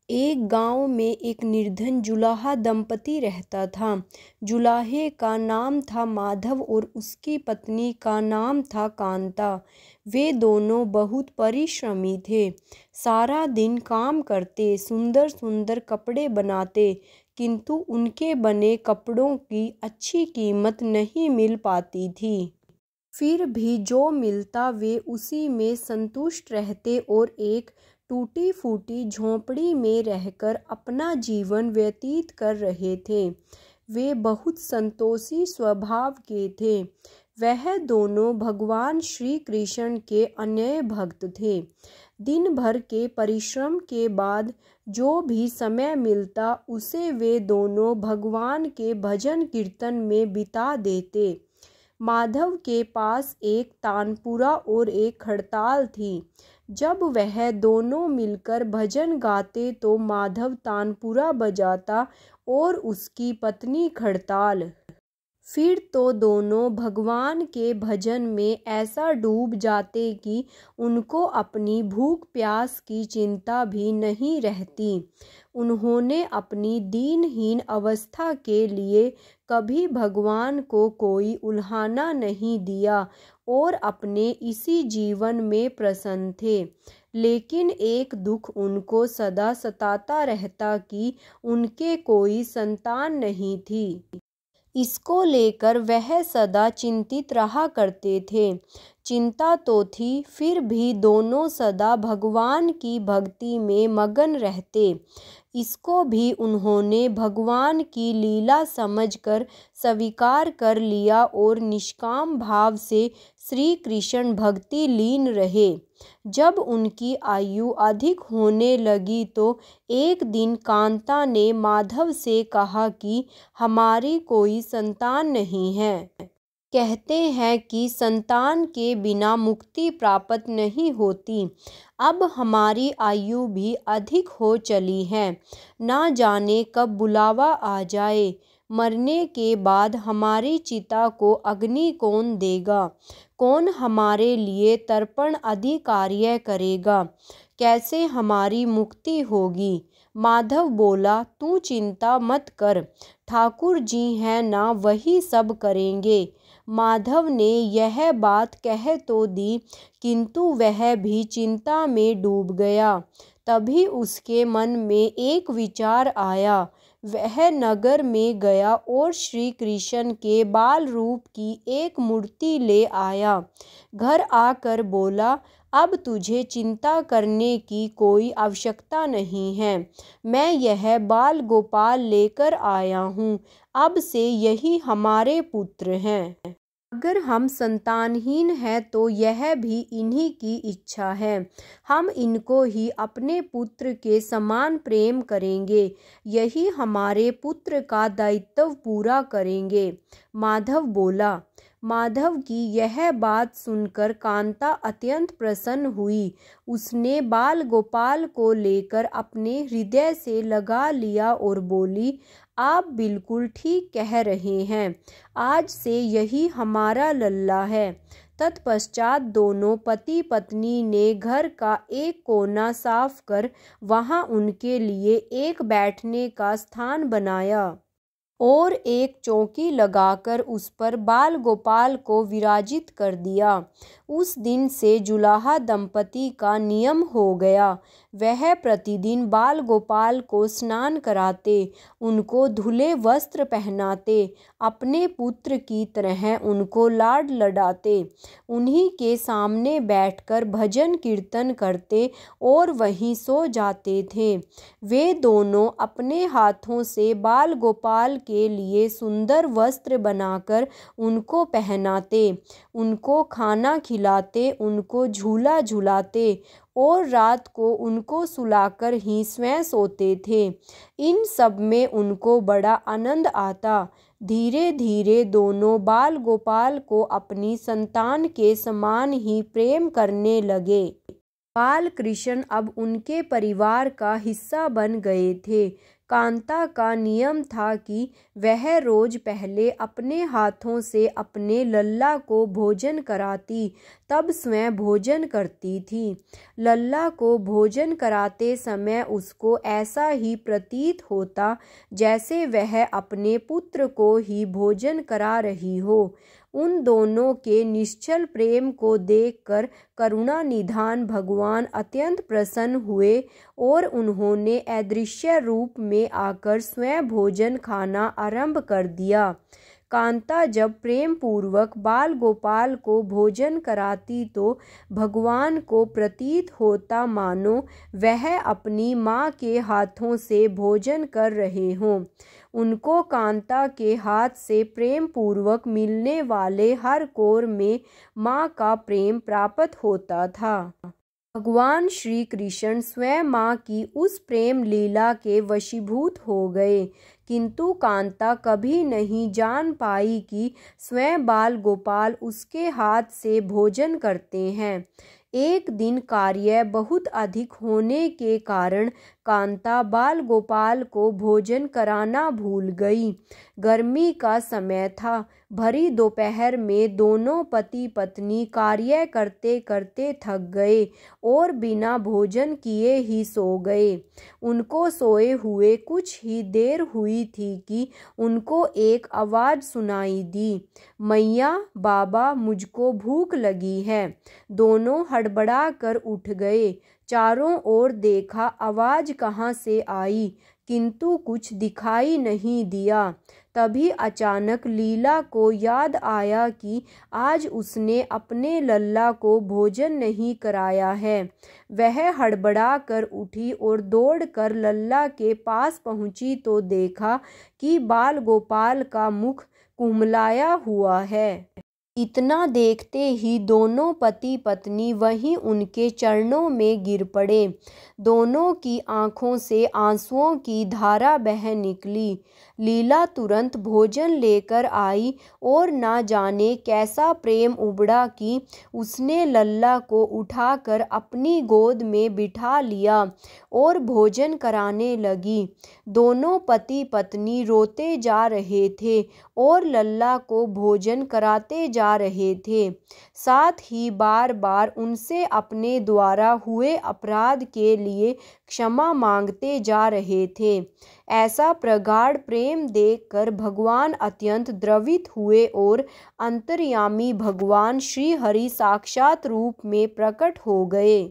एक गांव में एक निर्धन जुलाहा दंपति रहता था। जुलाहे का नाम था माधव और उसकी पत्नी का नाम था कांता। वे दोनों बहुत परिश्रमी थे। सारा दिन काम करते, सुंदर सुंदर कपड़े बनाते, किंतु उनके बने कपड़ों की अच्छी कीमत नहीं मिल पाती थी। फिर भी जो मिलता वे उसी में संतुष्ट रहते और एक टूटी फूटी झोंपड़ी में रहकर अपना जीवन व्यतीत कर रहे थे। वे बहुत संतोषी स्वभाव के थे। वह दोनों भगवान श्री कृष्ण के अनन्य भक्त थे। दिन भर के परिश्रम के बाद जो भी समय मिलता उसे वे दोनों भगवान के भजन कीर्तन में बिता देते। माधव के पास एक तानपुरा और एक खड़ताल थी। जब वह दोनों मिलकर भजन गाते तो माधव तानपुरा बजाता और उसकी पत्नी खड़ताल। फिर तो दोनों भगवान के भजन में ऐसा डूब जाते कि उनको अपनी भूख प्यास की चिंता भी नहीं रहती। उन्होंने अपनी दीनहीन अवस्था के लिए कभी भगवान को कोई उल्हाना नहीं दिया और अपने इसी जीवन में प्रसन्न थे। लेकिन एक दुख उनको सदा सताता रहता कि उनके कोई संतान नहीं थी। इसको लेकर वह सदा चिंतित रहा करते थे। चिंता तो थी, फिर भी दोनों सदा भगवान की भक्ति में मगन रहते। इसको भी उन्होंने भगवान की लीला समझकर स्वीकार कर लिया और निष्काम भाव से श्री कृष्ण भक्ति लीन रहे। जब उनकी आयु अधिक होने लगी तो एक दिन कांता ने माधव से कहा कि हमारी कोई संतान नहीं है। कहते हैं कि संतान के बिना मुक्ति प्राप्त नहीं होती। अब हमारी आयु भी अधिक हो चली है, ना जाने कब बुलावा आ जाए। मरने के बाद हमारी चिता को अग्नि कौन देगा? कौन हमारे लिए तर्पण आदि कार्य करेगा? कैसे हमारी मुक्ति होगी? माधव बोला, तू चिंता मत कर, ठाकुर जी हैं ना, वही सब करेंगे। माधव ने यह बात कह तो दी, किंतु वह भी चिंता में डूब गया। तभी उसके मन में एक विचार आया। वह नगर में गया और श्री कृष्ण के बाल रूप की एक मूर्ति ले आया। घर आकर बोला, अब तुझे चिंता करने की कोई आवश्यकता नहीं है। मैं यह बाल गोपाल लेकर आया हूँ। अब से यही हमारे पुत्र हैं। अगर हम संतानहीन हैं तो यह भी इन्हीं की इच्छा है। हम इनको ही अपने पुत्र के समान प्रेम करेंगे। यही हमारे पुत्र का दायित्व पूरा करेंगे। माधव बोला। माधव की यह बात सुनकर कांता अत्यंत प्रसन्न हुई। उसने बाल गोपाल को लेकर अपने हृदय से लगा लिया और बोली, आप बिल्कुल ठीक कह रहे हैं। आज से यही हमारा लल्ला है। तत्पश्चात दोनों पति पत्नी ने घर का एक कोना साफ कर वहां उनके लिए एक बैठने का स्थान बनाया और एक चौकी लगाकर उस पर बाल गोपाल को विराजित कर दिया। उस दिन से जुलाहा दंपति का नियम हो गया। वह प्रतिदिन बाल गोपाल को स्नान कराते, उनको धुले वस्त्र पहनाते, अपने पुत्र की तरह उनको लाड लडाते, उन्हीं के सामने बैठकर भजन कीर्तन करते और वहीं सो जाते थे। वे दोनों अपने हाथों से बाल गोपाल के लिए सुंदर वस्त्र बनाकर उनको पहनाते, उनको खाना खिलाते, उनको झूला झुलाते और रात को उनको सुलाकर ही स्वयं सोते थे। इन सब में उनको बड़ा आनंद आता। धीरे धीरे दोनों बाल गोपाल को अपनी संतान के समान ही प्रेम करने लगे। बाल कृष्ण अब उनके परिवार का हिस्सा बन गए थे। कांता का नियम था कि वह रोज पहले अपने हाथों से अपने लल्ला को भोजन कराती, तब स्वयं भोजन करती थी। लल्ला को भोजन कराते समय उसको ऐसा ही प्रतीत होता जैसे वह अपने पुत्र को ही भोजन करा रही हो। उन दोनों के निश्चल प्रेम को देखकर करुणा निधान भगवान अत्यंत प्रसन्न हुए और उन्होंने अदृश्य रूप में आकर स्वयं भोजन खाना आरंभ कर दिया। कांता जब प्रेम पूर्वक बाल गोपाल को भोजन कराती तो भगवान को प्रतीत होता मानो वह अपनी माँ के हाथों से भोजन कर रहे हों। उनको कांता के हाथ से प्रेम पूर्वक मिलने वाले हर कोर में माँ का प्रेम प्राप्त होता था। भगवान श्री कृष्ण स्वयं माँ की उस प्रेम लीला के वशीभूत हो गए, किंतु कांता कभी नहीं जान पाई कि स्वयं बाल गोपाल उसके हाथ से भोजन करते हैं। एक दिन कार्य बहुत अधिक होने के कारण कांता बाल गोपाल को भोजन कराना भूल गई। गर्मी का समय था। भरी दोपहर में दोनों पति पत्नी कार्य करते करते थक गए और बिना भोजन किए ही सो गए। उनको सोए हुए कुछ ही देर हुई थी कि उनको एक आवाज़ सुनाई दी, मैया बाबा मुझको भूख लगी है। दोनों हड़बड़ा कर उठ गए। चारों ओर देखा आवाज़ कहाँ से आई, किंतु कुछ दिखाई नहीं दिया। तभी अचानक लीला को याद आया कि आज उसने अपने लल्ला को भोजन नहीं कराया है। वह हड़बड़ा कर उठी और दौड़कर लल्ला के पास पहुंची तो देखा कि बाल गोपाल का मुख कुम्हलाया हुआ है। इतना देखते ही दोनों पति पत्नी वहीं उनके चरणों में गिर पड़े। दोनों की आंखों से आंसुओं की धारा बह निकली। लीला तुरंत भोजन लेकर आई और ना जाने कैसा प्रेम उबड़ा कि उसने लल्ला को उठाकर अपनी गोद में बिठा लिया और भोजन कराने लगी। दोनों पति पत्नी रोते जा रहे थे और लल्ला को भोजन कराते जा रहे थे, साथ ही बार बार उनसे अपने द्वारा हुए अपराध के लिए क्षमा मांगते जा रहे थे। ऐसा प्रगाढ़ प्रेम देखकर भगवान अत्यंत द्रवित हुए और अंतर्यामी भगवान श्री हरि साक्षात रूप में प्रकट हो गए।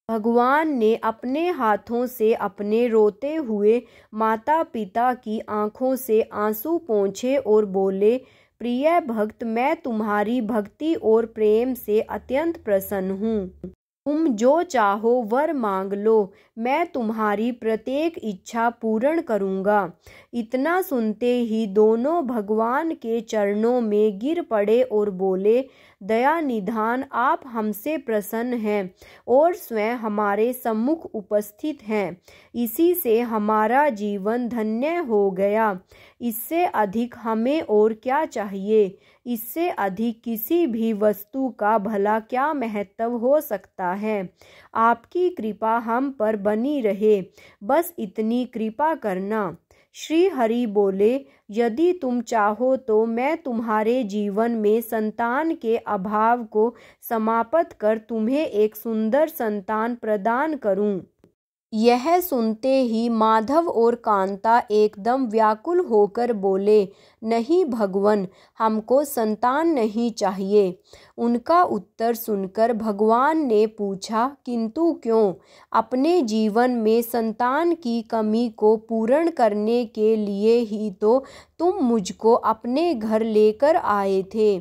भगवान ने अपने हाथों से अपने रोते हुए माता पिता की आंखों से आंसू पोंछे और बोले, प्रिय भक्त, मैं तुम्हारी भक्ति और प्रेम से अत्यंत प्रसन्न हूँ। तुम जो चाहो वर मांग लो, मैं तुम्हारी प्रत्येक इच्छा पूर्ण करूँगा। इतना सुनते ही दोनों भगवान के चरणों में गिर पड़े और बोले, दया निधान, आप हमसे प्रसन्न हैं और स्वयं हमारे सम्मुख उपस्थित हैं। इसी से हमारा जीवन धन्य हो गया। इससे अधिक हमें और क्या चाहिए? इससे अधिक किसी भी वस्तु का भला क्या महत्व हो सकता है? आपकी कृपा हम पर बनी रहे, बस इतनी कृपा करना। श्री हरि बोले, यदि तुम चाहो तो मैं तुम्हारे जीवन में संतान के अभाव को समाप्त कर तुम्हें एक सुंदर संतान प्रदान करूं। यह सुनते ही माधव और कांता एकदम व्याकुल होकर बोले, नहीं भगवन, हमको संतान नहीं चाहिए। उनका उत्तर सुनकर भगवान ने पूछा, किंतु क्यों? अपने जीवन में संतान की कमी को पूर्ण करने के लिए ही तो तुम मुझको अपने घर लेकर आए थे।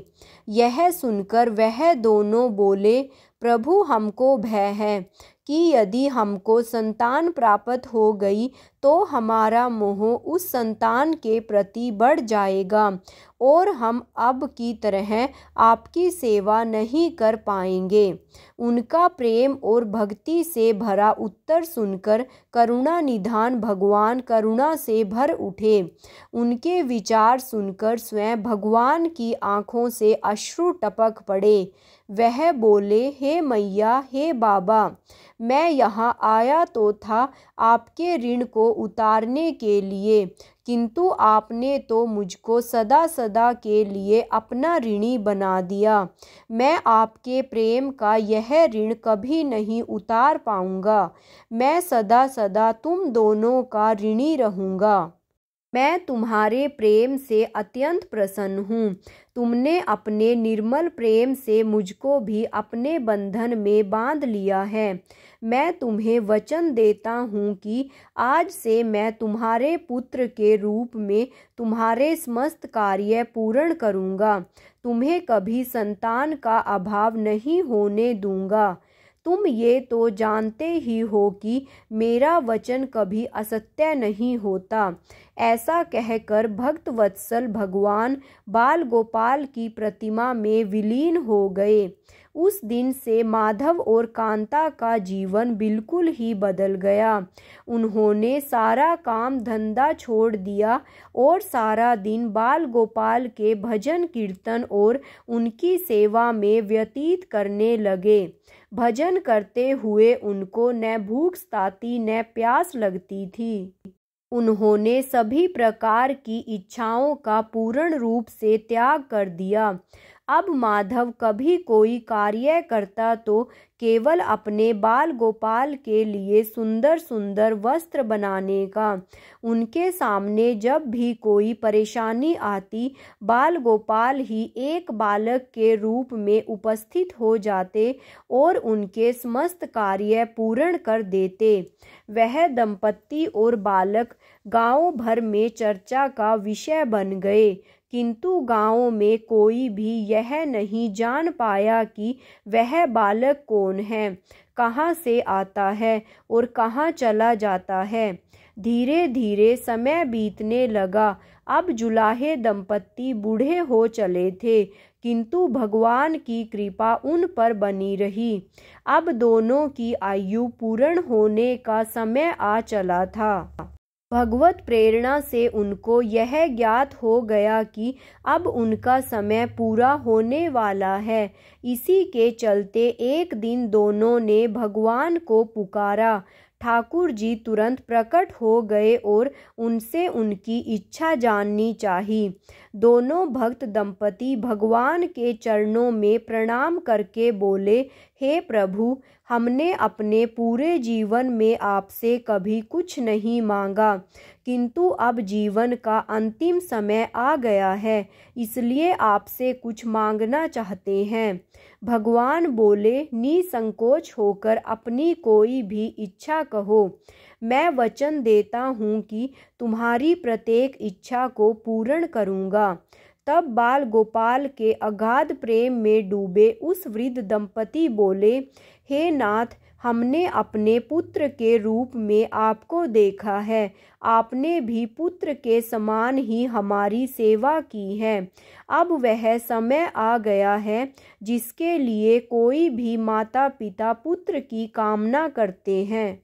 यह सुनकर वह दोनों बोले, प्रभु, हमको भय है कि यदि हमको संतान प्राप्त हो गई तो हमारा मोह उस संतान के प्रति बढ़ जाएगा और हम अब की तरह आपकी सेवा नहीं कर पाएंगे। उनका प्रेम और भक्ति से भरा उत्तर सुनकर करुणा निधान भगवान करुणा से भर उठे। उनके विचार सुनकर स्वयं भगवान की आंखों से अश्रु टपक पड़े। वह बोले, हे मैया, हे बाबा, मैं यहाँ आया तो था आपके ऋण को उतारने के लिए, किंतु आपने तो मुझको सदा सदा के लिए अपना ऋणी बना दिया। मैं आपके प्रेम का यह ऋण कभी नहीं उतार पाऊँगा। मैं सदा सदा तुम दोनों का ऋणी रहूँगा। मैं तुम्हारे प्रेम से अत्यंत प्रसन्न हूँ। तुमने अपने निर्मल प्रेम से मुझको भी अपने बंधन में बांध लिया है। मैं तुम्हें वचन देता हूँ कि आज से मैं तुम्हारे पुत्र के रूप में तुम्हारे समस्त कार्य पूर्ण करूँगा। तुम्हें कभी संतान का अभाव नहीं होने दूँगा। तुम ये तो जानते ही हो कि मेरा वचन कभी असत्य नहीं होता। ऐसा कहकर भक्त वत्सल भगवान बाल गोपाल की प्रतिमा में विलीन हो गए। उस दिन से माधव और कांता का जीवन बिल्कुल ही बदल गया। उन्होंने सारा काम धंधा छोड़ दिया और सारा दिन बाल गोपाल के भजन कीर्तन और उनकी सेवा में व्यतीत करने लगे। भजन करते हुए उनको न भूख सताती न प्यास लगती थी। उन्होंने सभी प्रकार की इच्छाओं का पूर्ण रूप से त्याग कर दिया। अब माधव कभी कोई कार्य करता तो केवल अपने बाल गोपाल के लिए सुंदर सुंदर वस्त्र बनाने का। उनके सामने जब भी कोई परेशानी आती, बाल गोपाल ही एक बालक के रूप में उपस्थित हो जाते और उनके समस्त कार्य पूर्ण कर देते। वह दंपत्ति और बालक गांव भर में चर्चा का विषय बन गए, किंतु गांव में कोई भी यह नहीं जान पाया कि वह बालक कौन है, कहाँ से आता है और कहाँ चला जाता है। धीरे धीरे समय बीतने लगा। अब जुलाहे दंपत्ति बूढ़े हो चले थे, किंतु भगवान की कृपा उन पर बनी रही। अब दोनों की आयु पूर्ण होने का समय आ चला था। भगवत प्रेरणा से उनको यह ज्ञात हो गया कि अब उनका समय पूरा होने वाला है। इसी के चलते एक दिन दोनों ने भगवान को पुकारा। ठाकुर जी तुरंत प्रकट हो गए और उनसे उनकी इच्छा जाननी चाहिए। दोनों भक्त दंपति भगवान के चरणों में प्रणाम करके बोले, हे प्रभु, हमने अपने पूरे जीवन में आपसे कभी कुछ नहीं मांगा, किंतु अब जीवन का अंतिम समय आ गया है, इसलिए आपसे कुछ मांगना चाहते हैं। भगवान बोले, निसंकोच होकर अपनी कोई भी इच्छा कहो। मैं वचन देता हूँ कि तुम्हारी प्रत्येक इच्छा को पूर्ण करूँगा। तब बाल गोपाल के अगाध प्रेम में डूबे उस वृद्ध दंपति बोले, हे नाथ, हमने अपने पुत्र के रूप में आपको देखा है। आपने भी पुत्र के समान ही हमारी सेवा की है। अब वह समय आ गया है जिसके लिए कोई भी माता पिता पुत्र की कामना करते हैं।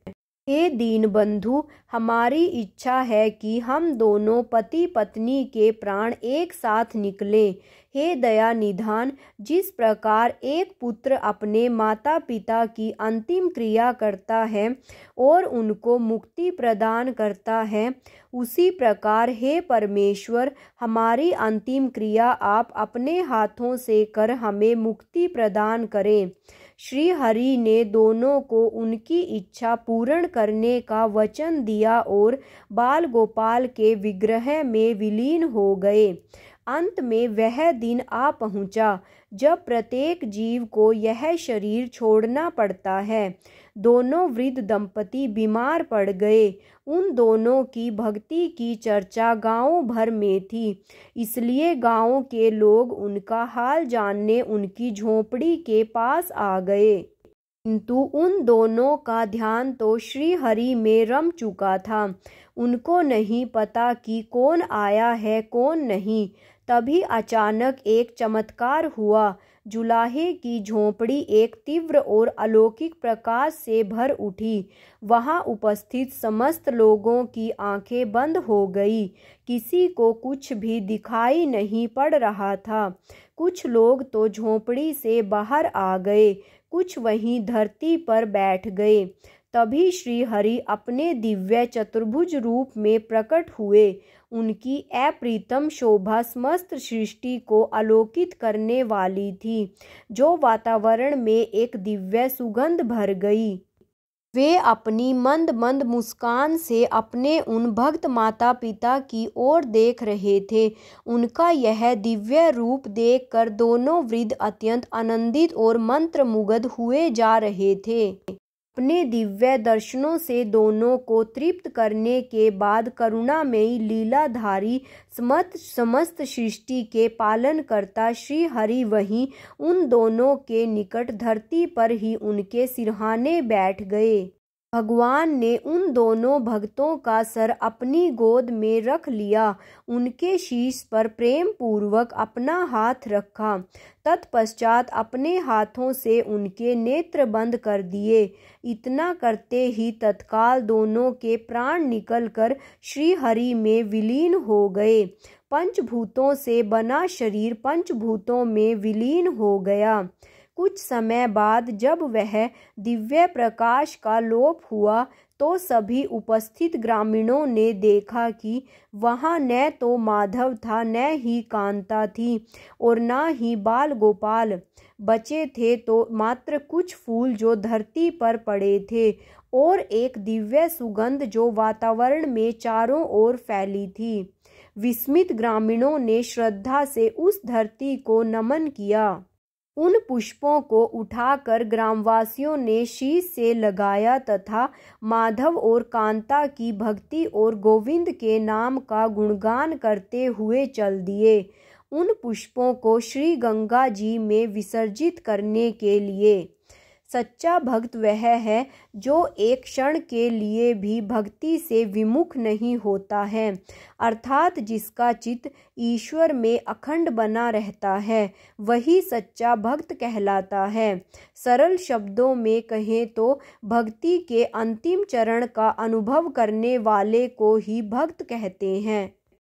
हे दीन बंधु, हमारी इच्छा है कि हम दोनों पति पत्नी के प्राण एक साथ निकले। हे दया निधान, जिस प्रकार एक पुत्र अपने माता पिता की अंतिम क्रिया करता है और उनको मुक्ति प्रदान करता है, उसी प्रकार हे परमेश्वर, हमारी अंतिम क्रिया आप अपने हाथों से कर हमें मुक्ति प्रदान करें। श्री हरि ने दोनों को उनकी इच्छा पूर्ण करने का वचन दिया और बाल गोपाल के विग्रह में विलीन हो गए। अंत में वह दिन आ पहुंचा जब प्रत्येक जीव को यह शरीर छोड़ना पड़ता है। दोनों वृद्ध दंपति बीमार पड़ गए। उन दोनों की भक्ति की चर्चा गांव भर में थी, इसलिए गांव के लोग उनका हाल जानने उनकी झोंपड़ी के पास आ गए। किंतु उन दोनों का ध्यान तो श्री हरि में रम चुका था। उनको नहीं पता कि कौन आया है कौन नहीं। तभी अचानक एक चमत्कार हुआ। जुलाहे की झोंपड़ी एक तीव्र और अलौकिक प्रकाश से भर उठी। वहां उपस्थित समस्त लोगों की आंखें बंद हो गई। किसी को कुछ भी दिखाई नहीं पड़ रहा था। कुछ लोग तो झोंपड़ी से बाहर आ गए, कुछ वहीं धरती पर बैठ गए। तभी श्री हरि अपने दिव्य चतुर्भुज रूप में प्रकट हुए। उनकी अप्रीतम शोभा समस्त सृष्टि को आलोकित करने वाली थी, जो वातावरण में एक दिव्य सुगंध भर गई। वे अपनी मंद मंद मुस्कान से अपने उन भक्त माता पिता की ओर देख रहे थे। उनका यह दिव्य रूप देखकर दोनों वृद्ध अत्यंत आनंदित और मंत्रमुग्ध हुए जा रहे थे। अपने दिव्य दर्शनों से दोनों को तृप्त करने के बाद करुणामयी लीलाधारी समस्त सृष्टि के पालनकर्ता श्री हरि वहीं उन दोनों के निकट धरती पर ही उनके सिरहाने बैठ गए। भगवान ने उन दोनों भक्तों का सर अपनी गोद में रख लिया, उनके शीश पर प्रेम पूर्वक अपना हाथ रखा, तत्पश्चात अपने हाथों से उनके नेत्र बंद कर दिए। इतना करते ही तत्काल दोनों के प्राण निकलकर श्री हरि में विलीन हो गए। पंचभूतों से बना शरीर पंचभूतों में विलीन हो गया। कुछ समय बाद जब वह दिव्य प्रकाश का लोप हुआ तो सभी उपस्थित ग्रामीणों ने देखा कि वहाँ न तो माधव था, न ही कांता थी और न ही बाल गोपाल। बचे थे तो मात्र कुछ फूल जो धरती पर पड़े थे और एक दिव्य सुगंध जो वातावरण में चारों ओर फैली थी। विस्मित ग्रामीणों ने श्रद्धा से उस धरती को नमन किया। उन पुष्पों को उठाकर ग्रामवासियों ने शीश से लगाया तथा माधव और कांता की भक्ति और गोविंद के नाम का गुणगान करते हुए चल दिए। उन पुष्पों को श्री गंगा जी में विसर्जित करने के लिए। सच्चा भक्त वह है जो एक क्षण के लिए भी भक्ति से विमुख नहीं होता है, अर्थात जिसका चित्त ईश्वर में अखंड बना रहता है, वही सच्चा भक्त कहलाता है। सरल शब्दों में कहें तो भक्ति के अंतिम चरण का अनुभव करने वाले को ही भक्त कहते हैं।